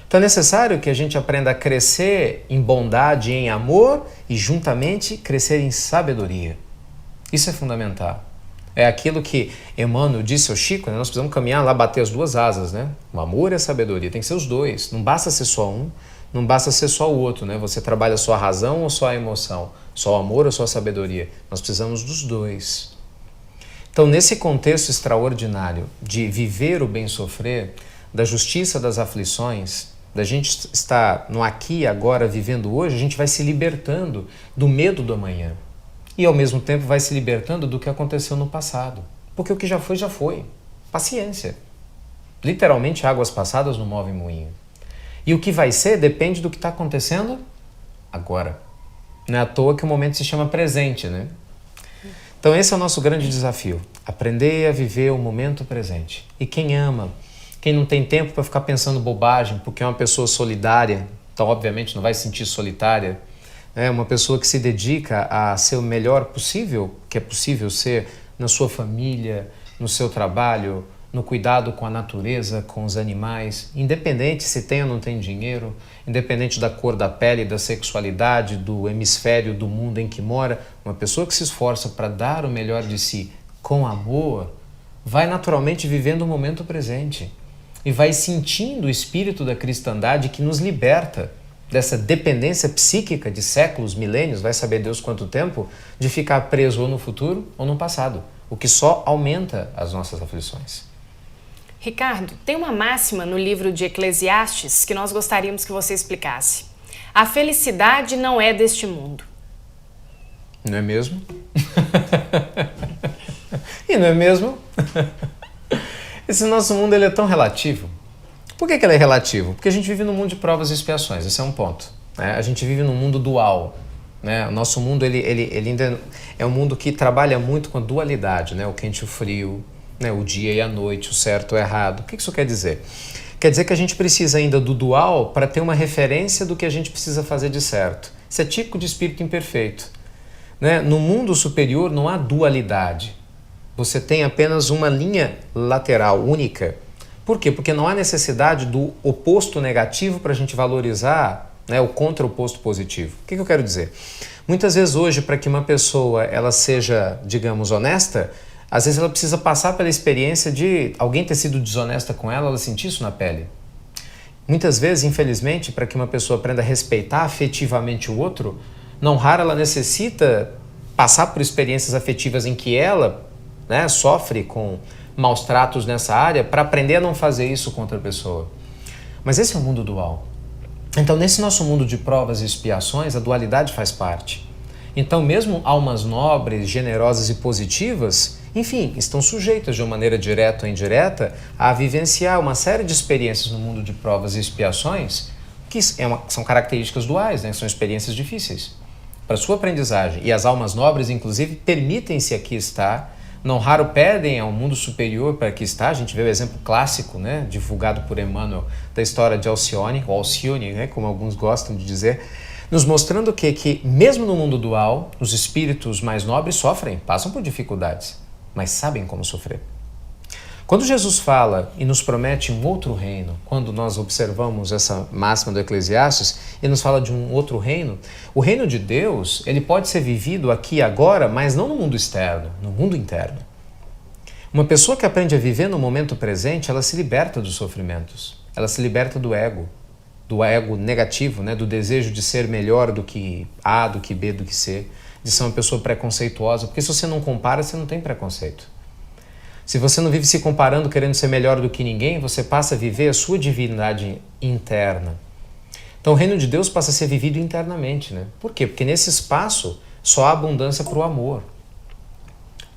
Então é necessário que a gente aprenda a crescer em bondade e em amor e juntamente crescer em sabedoria. Isso é fundamental. É aquilo que Emmanuel disse ao Chico, né? Nós precisamos caminhar lá, bater as duas asas, né? O amor e a sabedoria, tem que ser os dois. Não basta ser só um, não basta ser só o outro, né? Você trabalha só a razão ou só a emoção? Só o amor ou só a sabedoria? Nós precisamos dos dois. Então, nesse contexto extraordinário de viver o bem-sofrer, da justiça das aflições, da gente estar no aqui e agora vivendo hoje, a gente vai se libertando do medo do amanhã. E ao mesmo tempo vai se libertando do que aconteceu no passado. Porque o que já foi, já foi. Paciência. Literalmente, águas passadas não movem moinho. E o que vai ser depende do que está acontecendo agora. Não é à toa que o momento se chama presente, né? Então esse é o nosso grande desafio. Aprender a viver o momento presente. E quem ama, quem não tem tempo para ficar pensando bobagem, porque é uma pessoa solidária, então obviamente não vai se sentir solitária, é uma pessoa que se dedica a ser o melhor possível, que é possível ser na sua família, no seu trabalho, no cuidado com a natureza, com os animais, independente se tem ou não tem dinheiro, independente da cor da pele, da sexualidade, do hemisfério do mundo em que mora, uma pessoa que se esforça para dar o melhor de si com amor, vai naturalmente vivendo o momento presente e vai sentindo o espírito da cristandade que nos liberta dessa dependência psíquica de séculos, milênios, vai saber Deus quanto tempo, de ficar preso ou no futuro ou no passado, o que só aumenta as nossas aflições. Ricardo, tem uma máxima no livro de Eclesiastes que nós gostaríamos que você explicasse. A felicidade não é deste mundo. Não é mesmo? E não é mesmo? Esse nosso mundo ele é tão relativo. Por que ele é relativo? Porque a gente vive num mundo de provas e expiações, esse é um ponto. Né? A gente vive num mundo dual. Né? O nosso mundo ele ainda é um mundo que trabalha muito com a dualidade, né? O quente e o frio, né? O dia e a noite, o certo e o errado. O que isso quer dizer? Quer dizer que a gente precisa ainda do dual para ter uma referência do que a gente precisa fazer de certo. Isso é típico de espírito imperfeito. Né? No mundo superior não há dualidade. Você tem apenas uma linha lateral única. Por quê? Porque não há necessidade do oposto negativo para a gente valorizar, né, o contra-oposto positivo. O que eu quero dizer? Muitas vezes hoje, para que uma pessoa ela seja, digamos, honesta, às vezes ela precisa passar pela experiência de alguém ter sido desonesta com ela sentir isso na pele. Muitas vezes, infelizmente, para que uma pessoa aprenda a respeitar afetivamente o outro, não raro ela necessita passar por experiências afetivas em que ela, né, sofre com maus tratos nessa área para aprender a não fazer isso com outra pessoa. Mas esse é o mundo dual. Então, nesse nosso mundo de provas e expiações, a dualidade faz parte. Então, mesmo almas nobres, generosas e positivas, enfim, estão sujeitas de uma maneira direta ou indireta a vivenciar uma série de experiências no mundo de provas e expiações que são características duais, né? São experiências difíceis para sua aprendizagem. E as almas nobres, inclusive, permitem-se aqui estar. Não raro pedem ao mundo superior para que está. A gente vê o exemplo clássico, né, divulgado por Emmanuel, da história de Alcione, ou Alcione, né, como alguns gostam de dizer, nos mostrando que mesmo no mundo dual, os espíritos mais nobres sofrem, passam por dificuldades, mas sabem como sofrer. Quando Jesus fala e nos promete um outro reino, quando nós observamos essa máxima do Eclesiastes, ele nos fala de um outro reino, o reino de Deus, ele pode ser vivido aqui e agora, mas não no mundo externo, no mundo interno. Uma pessoa que aprende a viver no momento presente, ela se liberta dos sofrimentos, ela se liberta do ego negativo, né? Do desejo de ser melhor do que A, do que B, do que C, de ser uma pessoa preconceituosa, porque se você não compara, você não tem preconceito. Se você não vive se comparando, querendo ser melhor do que ninguém, você passa a viver a sua divindade interna. Então o reino de Deus passa a ser vivido internamente, né? Por quê? Porque nesse espaço só há abundância para o amor,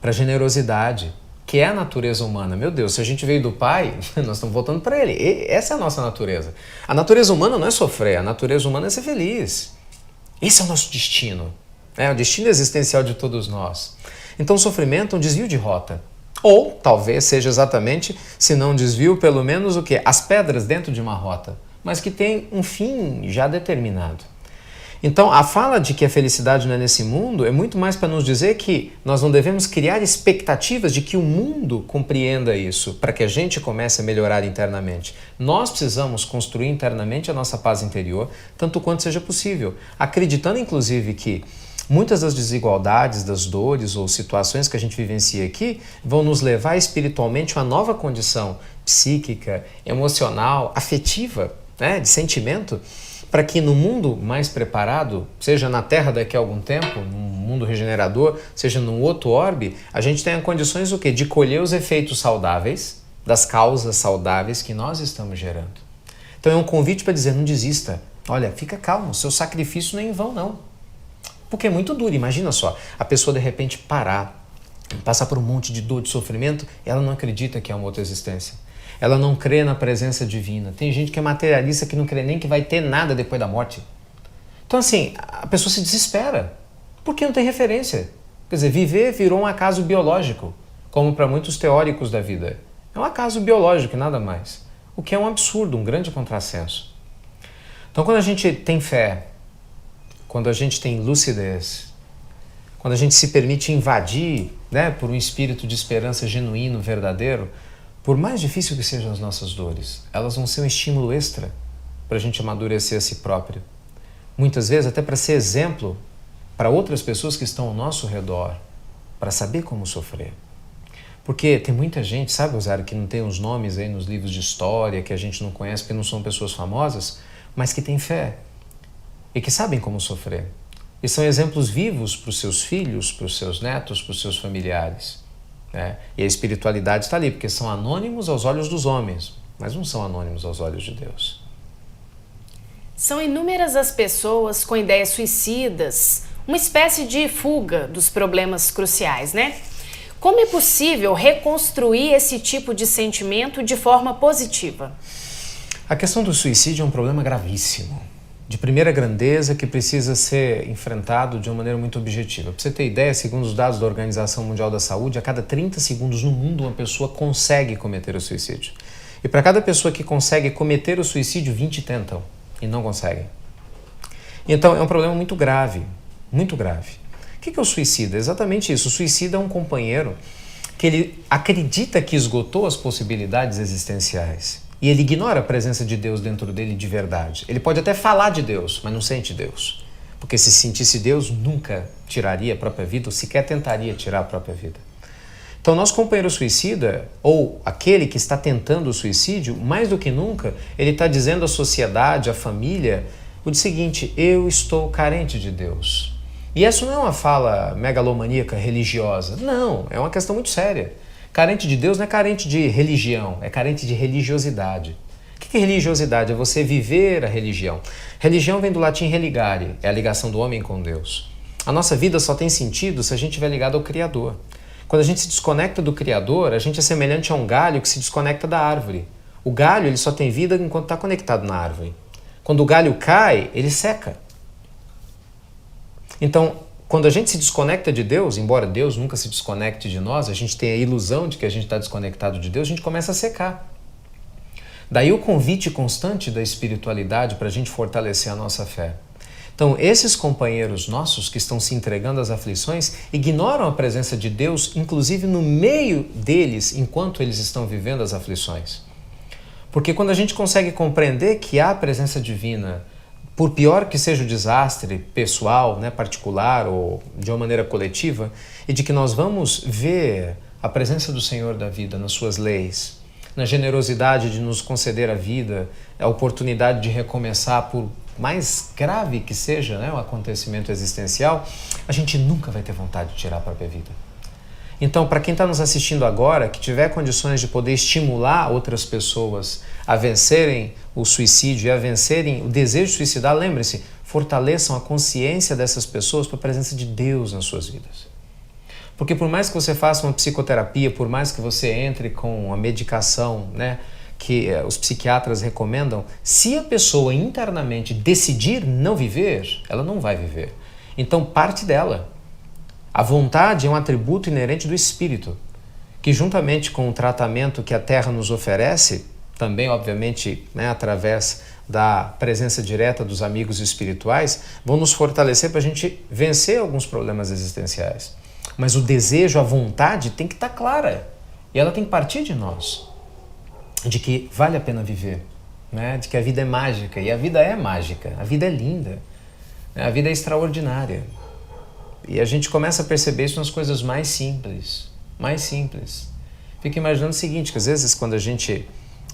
para a generosidade, que é a natureza humana. Meu Deus, se a gente veio do Pai, nós estamos voltando para Ele. Essa é a nossa natureza. A natureza humana não é sofrer, a natureza humana é ser feliz. Esse é o nosso destino, né? O destino existencial de todos nós. Então o sofrimento é um desvio de rota. Ou talvez seja exatamente, se não desvio, pelo menos o quê? As pedras dentro de uma rota, mas que tem um fim já determinado. Então a fala de que a felicidade não é nesse mundo é muito mais para nos dizer que nós não devemos criar expectativas de que o mundo compreenda isso, para que a gente comece a melhorar internamente. Nós precisamos construir internamente a nossa paz interior, tanto quanto seja possível, acreditando inclusive que muitas das desigualdades, das dores ou situações que a gente vivencia aqui vão nos levar espiritualmente a uma nova condição psíquica, emocional, afetiva, né, de sentimento, para que no mundo mais preparado, seja na Terra daqui a algum tempo, num mundo regenerador, seja num outro orbe, a gente tenha condições o quê? De colher os efeitos saudáveis das causas saudáveis que nós estamos gerando. Então é um convite para dizer, não desista. Olha, fica calmo, seu sacrifício não é em vão não. Porque é muito duro, imagina só, a pessoa de repente parar, passar por um monte de dor, de sofrimento, ela não acredita que há uma outra existência. Ela não crê na presença divina. Tem gente que é materialista que não crê nem que vai ter nada depois da morte. Então assim, a pessoa se desespera, porque não tem referência. Quer dizer, viver virou um acaso biológico, como para muitos teóricos da vida. É um acaso biológico e nada mais. O que é um absurdo, um grande contrassenso. Então quando a gente tem fé, quando a gente tem lucidez, quando a gente se permite invadir, né, por um espírito de esperança genuíno, verdadeiro, por mais difícil que sejam as nossas dores, elas vão ser um estímulo extra para a gente amadurecer a si próprio. Muitas vezes até para ser exemplo para outras pessoas que estão ao nosso redor, para saber como sofrer. Porque tem muita gente, sabe, Rosário, que não tem os nomes aí nos livros de história, que a gente não conhece porque não são pessoas famosas, mas que tem fé. E que sabem como sofrer. E são exemplos vivos para os seus filhos, para os seus netos, para os seus familiares. Né? E a espiritualidade está ali, porque são anônimos aos olhos dos homens, mas não são anônimos aos olhos de Deus. São inúmeras as pessoas com ideias suicidas, uma espécie de fuga dos problemas cruciais, né? Como é possível reconstruir esse tipo de sentimento de forma positiva? A questão do suicídio é um problema gravíssimo, de primeira grandeza, que precisa ser enfrentado de uma maneira muito objetiva. Para você ter ideia, segundo os dados da Organização Mundial da Saúde, a cada 30 segundos no mundo uma pessoa consegue cometer o suicídio. E para cada pessoa que consegue cometer o suicídio, 20 tentam e não conseguem. Então é um problema muito grave, muito grave. O que é o suicida? É exatamente isso. O suicida é um companheiro que ele acredita que esgotou as possibilidades existenciais. E ele ignora a presença de Deus dentro dele de verdade. Ele pode até falar de Deus, mas não sente Deus. Porque se sentisse Deus, nunca tiraria a própria vida, ou sequer tentaria tirar a própria vida. Então, nosso companheiro suicida, ou aquele que está tentando o suicídio, mais do que nunca, ele está dizendo à sociedade, à família, o seguinte: eu estou carente de Deus. E essa não é uma fala megalomaníaca religiosa. Não, é uma questão muito séria. Carente de Deus não é carente de religião, é carente de religiosidade. O que é religiosidade? É você viver a religião. Religião vem do latim religare, é a ligação do homem com Deus. A nossa vida só tem sentido se a gente estiver ligado ao Criador. Quando a gente se desconecta do Criador, a gente é semelhante a um galho que se desconecta da árvore. O galho ele só tem vida enquanto está conectado na árvore. Quando o galho cai, ele seca. Então, quando a gente se desconecta de Deus, embora Deus nunca se desconecte de nós, a gente tem a ilusão de que a gente está desconectado de Deus, a gente começa a secar. Daí o convite constante da espiritualidade para a gente fortalecer a nossa fé. Então, esses companheiros nossos que estão se entregando às aflições ignoram a presença de Deus, inclusive no meio deles, enquanto eles estão vivendo as aflições. Porque quando a gente consegue compreender que há a presença divina, por pior que seja o desastre pessoal, né, particular ou de uma maneira coletiva, e de que nós vamos ver a presença do Senhor da vida nas suas leis, na generosidade de nos conceder a vida, a oportunidade de recomeçar, por mais grave que seja, né, o acontecimento existencial, a gente nunca vai ter vontade de tirar a própria vida. Então, para quem está nos assistindo agora, que tiver condições de poder estimular outras pessoas a vencerem o suicídio e a vencerem o desejo de suicidar, lembre-se, fortaleçam a consciência dessas pessoas para a presença de Deus nas suas vidas. Porque por mais que você faça uma psicoterapia, por mais que você entre com a medicação, né, que os psiquiatras recomendam, se a pessoa internamente decidir não viver, ela não vai viver. Então parte dela. A vontade é um atributo inerente do espírito, que juntamente com o tratamento que a Terra nos oferece, também obviamente, né, através da presença direta dos amigos espirituais, vão nos fortalecer para a gente vencer alguns problemas existenciais. Mas o desejo, a vontade tem que estar clara e ela tem que partir de nós, de que vale a pena viver, né? De que a vida é mágica, e a vida é mágica, a vida é linda, né? A vida é extraordinária. E a gente começa a perceber isso nas coisas mais simples, mais simples. Fica imaginando o seguinte, que às vezes quando a gente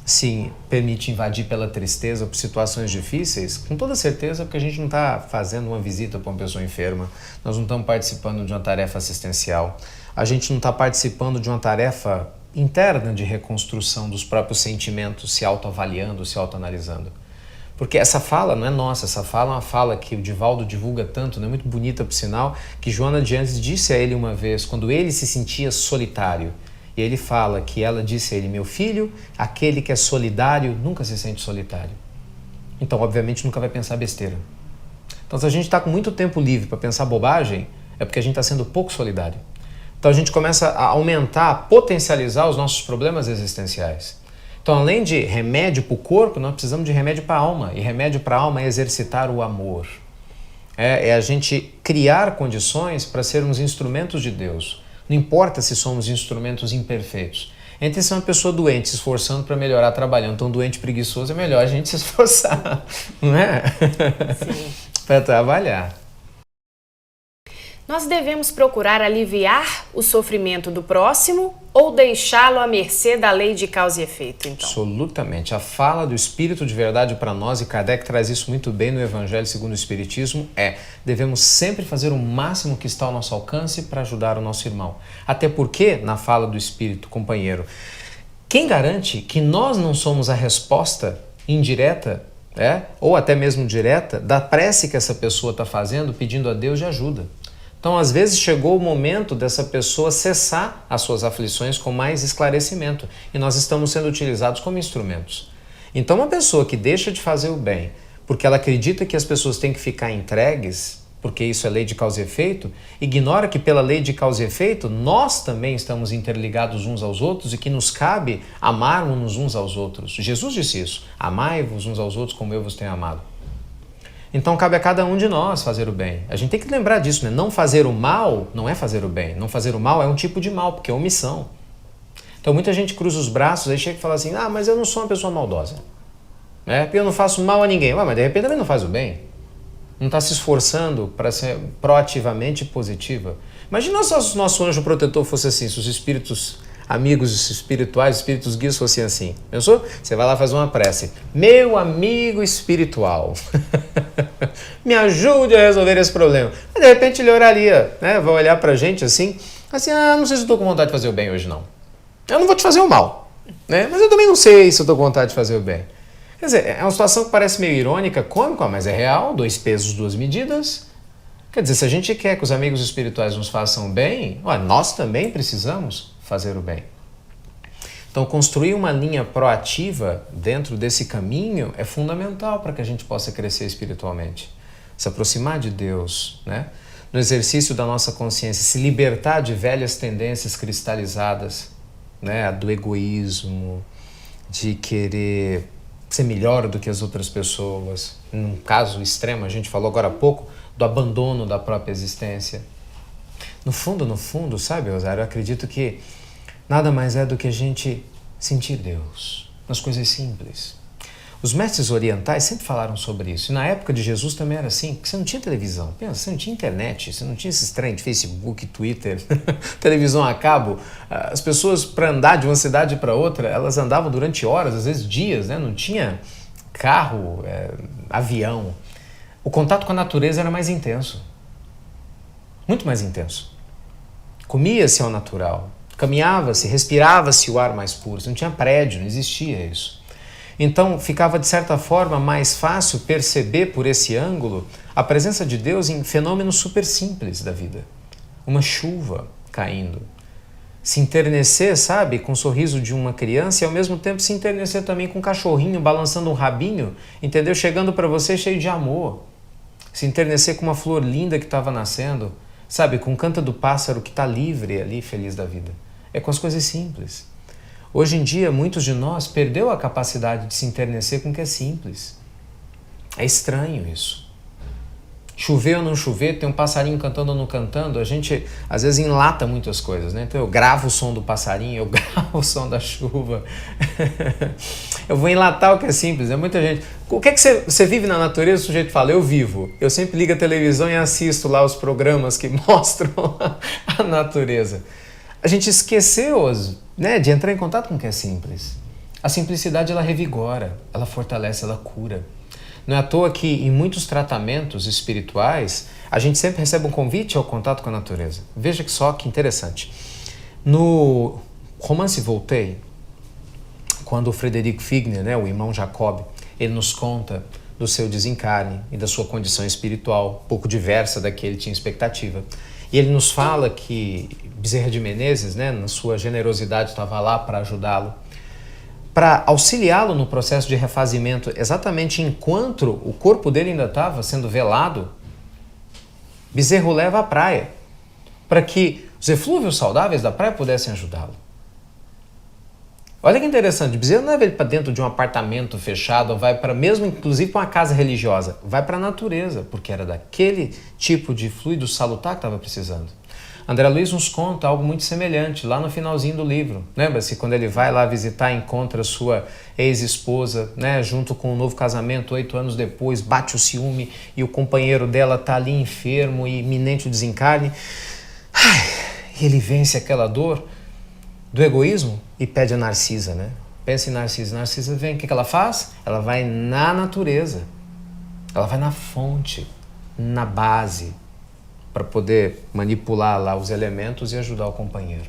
se permite invadir pela tristeza ou por situações difíceis, com toda certeza porque a gente não está fazendo uma visita para uma pessoa enferma, nós não estamos participando de uma tarefa assistencial, a gente não está participando de uma tarefa interna de reconstrução dos próprios sentimentos, se autoavaliando, se autoanalisando. Porque essa fala não é nossa, essa fala é uma fala que o Divaldo divulga tanto, né? Muito bonita por sinal, que Joana de Ângeles disse a ele uma vez, quando ele se sentia solitário. E ele fala que ela disse a ele, meu filho, aquele que é solidário nunca se sente solitário. Então, obviamente, nunca vai pensar besteira. Então, se a gente está com muito tempo livre para pensar bobagem, é porque a gente está sendo pouco solidário. Então, a gente começa a aumentar, a potencializar os nossos problemas existenciais. Então, além de remédio para o corpo, nós precisamos de remédio para a alma. E remédio para a alma é exercitar o amor. É a gente criar condições para sermos instrumentos de Deus. Não importa se somos instrumentos imperfeitos. Entre ser uma pessoa doente se esforçando para melhorar trabalhando, então doente preguiçoso é melhor a gente se esforçar, não é? Sim. Para trabalhar. Nós devemos procurar aliviar o sofrimento do próximo ou deixá-lo à mercê da lei de causa e efeito, então? Absolutamente. A fala do Espírito de verdade para nós, e Kardec traz isso muito bem no Evangelho segundo o Espiritismo, devemos sempre fazer o máximo que está ao nosso alcance para ajudar o nosso irmão. Até porque, na fala do Espírito companheiro, quem garante que nós não somos a resposta indireta, ou até mesmo direta, da prece que essa pessoa está fazendo, pedindo a Deus de ajuda? Então, às vezes, chegou o momento dessa pessoa cessar as suas aflições com mais esclarecimento e nós estamos sendo utilizados como instrumentos. Então, uma pessoa que deixa de fazer o bem porque ela acredita que as pessoas têm que ficar entregues, porque isso é lei de causa e efeito, ignora que pela lei de causa e efeito nós também estamos interligados uns aos outros e que nos cabe amarmos uns aos outros. Jesus disse isso, amai-vos uns aos outros como eu vos tenho amado. Então cabe a cada um de nós fazer o bem. A gente tem que lembrar disso, né? Não fazer o mal não é fazer o bem. Não fazer o mal é um tipo de mal, porque é omissão. Então muita gente cruza os braços e chega e fala assim, mas eu não sou uma pessoa maldosa. Porque eu não faço mal a ninguém. Mas de repente também não faz o bem. Não está se esforçando para ser proativamente positiva. Imagina se o nosso anjo protetor fosse assim, se os espíritos amigos espirituais, espíritos guias fossem assim. Pensou? Você vai lá fazer uma prece. Meu amigo espiritual, me ajude a resolver esse problema. Mas de repente ele oraria, né? Vai olhar pra gente assim, não sei se eu tô com vontade de fazer o bem hoje não. Eu não vou te fazer o mal, né? Mas eu também não sei se eu tô com vontade de fazer o bem. Quer dizer, é uma situação que parece meio irônica, cômica, mas é real, 2 pesos, 2 medidas. Quer dizer, se a gente quer que os amigos espirituais nos façam bem, nós também precisamos fazer o bem. Então, construir uma linha proativa dentro desse caminho é fundamental para que a gente possa crescer espiritualmente, se aproximar de Deus, né? No exercício da nossa consciência, se libertar de velhas tendências cristalizadas, né? Do egoísmo, de querer ser melhor do que as outras pessoas. Num caso extremo, a gente falou agora há pouco, do abandono da própria existência. No fundo, sabe, Rosário, eu acredito que nada mais é do que a gente sentir Deus nas coisas simples. Os mestres orientais sempre falaram sobre isso. E na época de Jesus também era assim, porque você não tinha televisão. Pensa, você não tinha internet, você não tinha esses trem de Facebook, Twitter, televisão a cabo. As pessoas, para andar de uma cidade para outra, elas andavam durante horas, às vezes dias, né? Não tinha carro, avião. O contato com a natureza era mais intenso. Muito mais intenso. Comia-se ao natural, caminhava-se, respirava-se o ar mais puro. Não tinha prédio, não existia isso. Então ficava de certa forma mais fácil perceber por esse ângulo a presença de Deus em fenômenos super simples da vida. Uma chuva caindo. Se enternecer, sabe, com o sorriso de uma criança e ao mesmo tempo se enternecer também com um cachorrinho balançando um rabinho, entendeu? Chegando para você cheio de amor. Se enternecer com uma flor linda que estava nascendo. sabe, com o canto do pássaro que está livre ali, feliz da vida. É com as coisas simples. Hoje em dia, muitos de nós perdeu a capacidade de se enternecer com o que é simples. É estranho isso. Chover ou não chover, tem um passarinho cantando ou não cantando, a gente às vezes enlata muitas coisas, né? Então eu gravo o som do passarinho, eu gravo o som da chuva. Eu vou enlatar o que é simples, né? Muita gente... O que é que você vive na natureza? O sujeito fala, eu vivo. Eu sempre ligo a televisão e assisto lá os programas que mostram a natureza. A gente esqueceu, né, de entrar em contato com o que é simples. A simplicidade, ela revigora, ela fortalece, ela cura. Não é à toa que em muitos tratamentos espirituais a gente sempre recebe um convite ao contato com a natureza. Veja que só que interessante. No romance Voltaire, quando o Frederic Figner, né, o irmão Jacob, ele nos conta do seu desencarne e da sua condição espiritual, pouco diversa da que ele tinha expectativa. E ele nos fala que Bezerra de Menezes, né, na sua generosidade, estava lá para ajudá-lo, para auxiliá-lo no processo de refazimento, exatamente enquanto o corpo dele ainda estava sendo velado. Bezerra o leva à praia, para que os eflúvios saudáveis da praia pudessem ajudá-lo. Olha que interessante, Bezerra não leva ele para dentro de um apartamento fechado, vai para mesmo inclusive para uma casa religiosa, vai para a natureza, porque era daquele tipo de fluido salutar que estava precisando. André Luiz nos conta algo muito semelhante lá no finalzinho do livro. Lembra-se quando ele vai lá visitar, encontra sua ex-esposa, né, junto com um novo casamento, 8 anos depois, bate o ciúme e o companheiro dela está ali enfermo e iminente o desencarne. E ele vence aquela dor do egoísmo e pede a Narcisa, né? Pensa em Narcisa. Narcisa vem, o que ela faz? Ela vai na natureza, ela vai na fonte, na base, para poder manipular lá os elementos e ajudar o companheiro.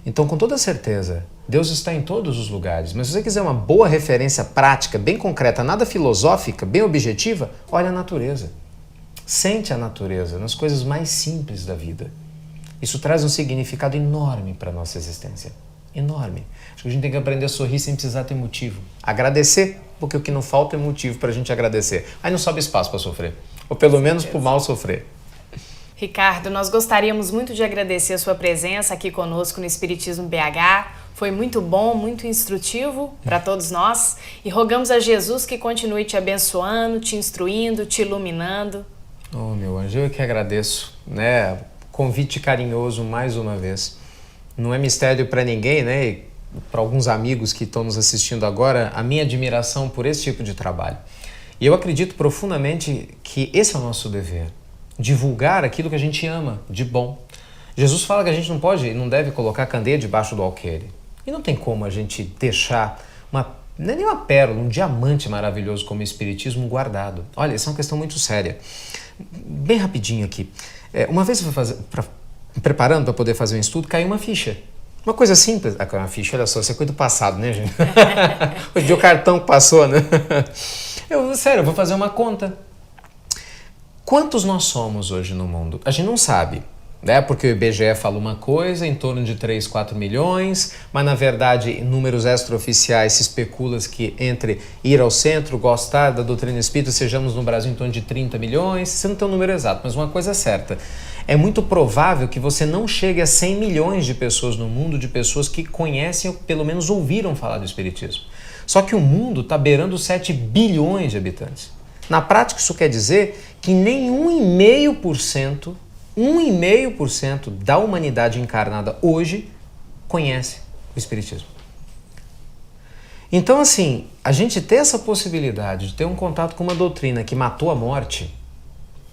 Então, com toda certeza, Deus está em todos os lugares, mas se você quiser uma boa referência prática, bem concreta, nada filosófica, bem objetiva, olha a natureza. Sente a natureza nas coisas mais simples da vida. Isso traz um significado enorme para a nossa existência. Enorme. Acho que a gente tem que aprender a sorrir sem precisar ter motivo. Agradecer, porque o que não falta é motivo para a gente agradecer. Aí não sobe espaço para sofrer, ou pelo menos para o mal sofrer. Ricardo, nós gostaríamos muito de agradecer a sua presença aqui conosco no Espiritismo BH. Foi muito bom, muito instrutivo para todos nós e rogamos a Jesus que continue te abençoando, te instruindo, te iluminando. Oh, meu anjo, eu que agradeço, né? Convite carinhoso mais uma vez. Não é mistério para ninguém, né? E para alguns amigos que estão nos assistindo agora, a minha admiração por esse tipo de trabalho. E eu acredito profundamente que esse é o nosso dever. Divulgar aquilo que a gente ama de bom. Jesus fala que a gente não pode e não deve colocar candeia debaixo do alqueire. E não tem como a gente deixar não é nem uma pérola, um diamante maravilhoso como o Espiritismo guardado. Olha, isso é uma questão muito séria. Bem rapidinho aqui. Uma vez eu fui preparando para poder fazer um estudo, caiu uma ficha. Uma coisa simples. Uma ficha, olha só, isso é coisa do passado, né, gente? Hoje em dia o cartão passou, né? Eu vou fazer uma conta. Quantos nós somos hoje no mundo? A gente não sabe, né? Porque o IBGE fala uma coisa, em torno de 3, 4 milhões, mas na verdade em números extraoficiais se especula que entre ir ao centro, gostar da doutrina espírita, sejamos no Brasil em torno de 30 milhões, você não tem um número exato, mas uma coisa é certa, é muito provável que você não chegue a 100 milhões de pessoas no mundo, de pessoas que conhecem ou pelo menos ouviram falar do Espiritismo. Só que o mundo está beirando 7 bilhões de habitantes. Na prática, isso quer dizer que nem 1,5% da humanidade encarnada hoje conhece o Espiritismo. Então, assim, a gente ter essa possibilidade de ter um contato com uma doutrina que matou a morte,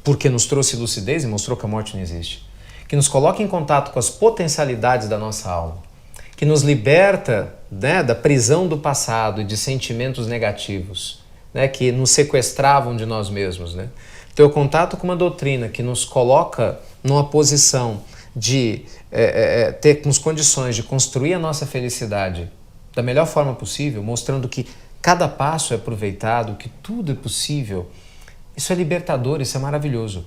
porque nos trouxe lucidez e mostrou que a morte não existe, que nos coloca em contato com as potencialidades da nossa alma, que nos liberta, né, da prisão do passado e de sentimentos negativos, né, que nos sequestravam de nós mesmos, né? Ter o contato com uma doutrina que nos coloca numa posição de termos condições de construir a nossa felicidade da melhor forma possível, mostrando que cada passo é aproveitado, que tudo é possível. Isso é libertador, isso é maravilhoso,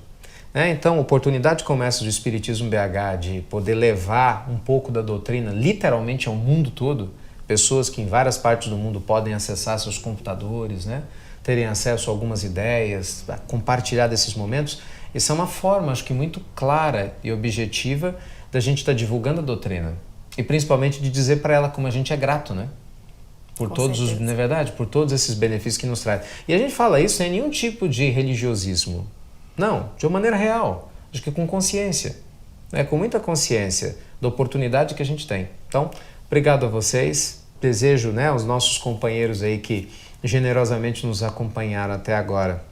né? Então, oportunidade como essa do Espiritismo BH, de poder levar um pouco da doutrina literalmente ao mundo todo, pessoas que em várias partes do mundo podem acessar seus computadores, né? terem acesso a algumas ideias, a compartilhar desses momentos. Isso é uma forma, acho que muito clara e objetiva da gente estar divulgando a doutrina. E principalmente de dizer para ela como a gente é grato, né? Por todos os, na verdade, por todos esses benefícios que nos traz. E a gente fala isso sem nenhum tipo de religiosismo. Não, de uma maneira real. Acho que com consciência, né? Com muita consciência da oportunidade que a gente tem. Então, obrigado a vocês. Desejo, né, aos nossos companheiros aí que generosamente nos acompanharam até agora,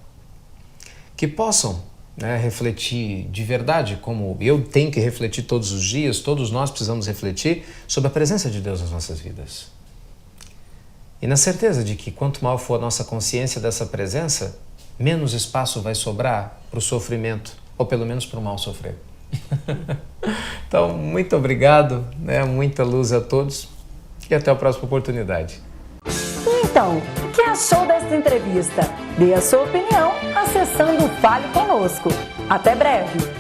que possam, né, refletir de verdade, como eu tenho que refletir todos os dias, todos nós precisamos refletir sobre a presença de Deus nas nossas vidas. E na certeza de que quanto maior for a nossa consciência dessa presença, menos espaço vai sobrar para o sofrimento, ou pelo menos para o mal sofrer. Então, muito obrigado, né? Muita luz a todos e até a próxima oportunidade. Então, o que achou dessa entrevista? Dê a sua opinião acessando o Fale Conosco. Até breve!